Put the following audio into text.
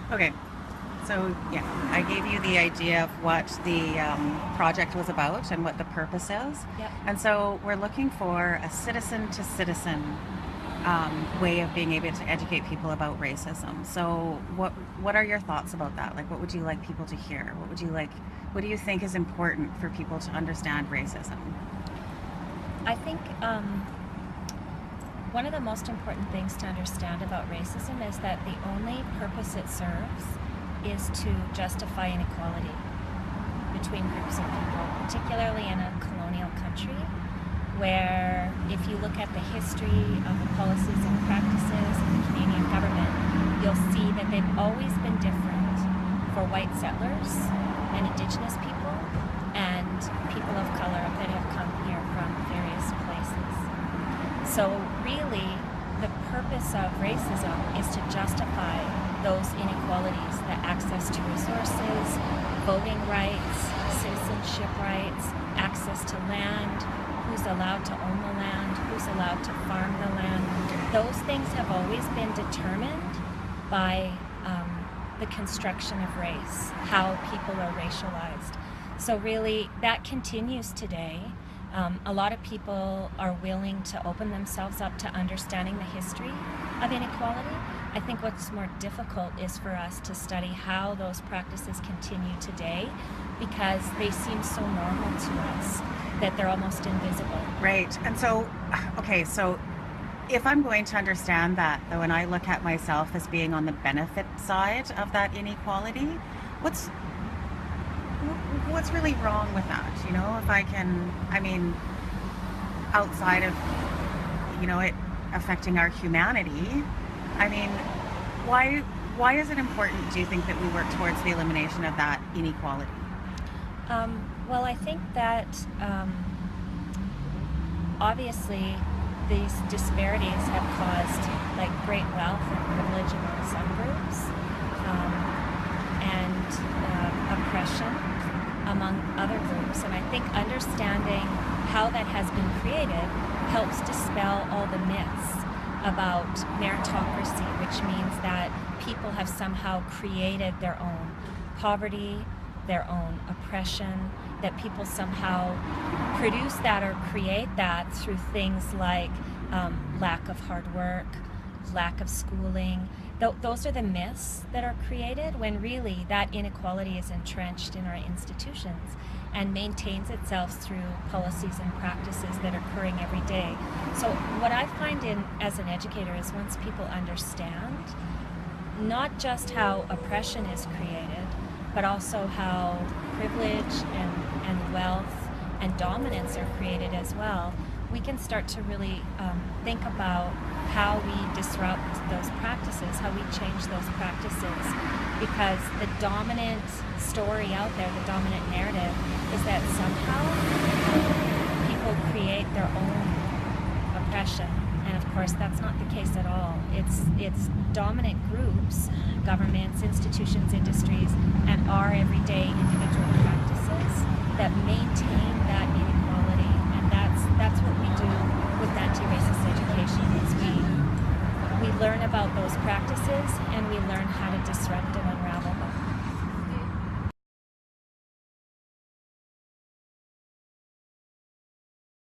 Okay, so yeah, I gave you the idea of what the project was about and what the purpose is. Yep. And so we're looking for a citizen to citizen way of being able to educate people about racism. So what are your thoughts about that? Like, what would you like people to hear? What do you think is important for people to understand racism? I think one of the most important things to understand about racism is that the only purpose it serves is to justify inequality between groups of people, particularly in a colonial country where if you look at the history of the policies and practices of the Canadian government, you'll see that they've always been different for white settlers and Indigenous people and people of color that have come here from various places. So really, the purpose of racism is to justify those inequalities, the access to resources, voting rights, citizenship rights, access to land, who's allowed to own the land, who's allowed to farm the land. Those things have always been determined by the construction of race, how people are racialized. So really, that continues today. A lot of people are willing to open themselves up to understanding the history of inequality. I think what's more difficult is for us to study how those practices continue today because they seem so normal to us that they're almost invisible. Right. And so, okay, so if I'm going to understand that, though, and I look at myself as being on the benefit side of that inequality, what's what's really wrong with that? You know, if I can, I mean, outside of it affecting our humanity, I mean, why is it important? Do you think that we work towards the elimination of that inequality? Well, I think that obviously these disparities have caused like great wealth and privilege among some groups and oppression among other groups. And I think understanding how that has been created helps dispel all the myths about meritocracy, which means that people have somehow created their own poverty, their own oppression, that people somehow produce that or create that through things like lack of hard work, lack of schooling. Those are the myths that are created when really that inequality is entrenched in our institutions and maintains itself through policies and practices that are occurring every day. So what I find as an educator is once people understand not just how oppression is created, but also how privilege and wealth and dominance are created as well, we can start to really think about how we disrupt those practices, how we change those practices. Because the dominant story out there, the dominant narrative, is that somehow people create their own oppression. And of course, that's not the case at all. It's dominant groups, governments, institutions, industries, and our everyday individual practices that maintain that inequality. And that's what we do with anti-racist education is we learn about those practices and we learn how to disrupt them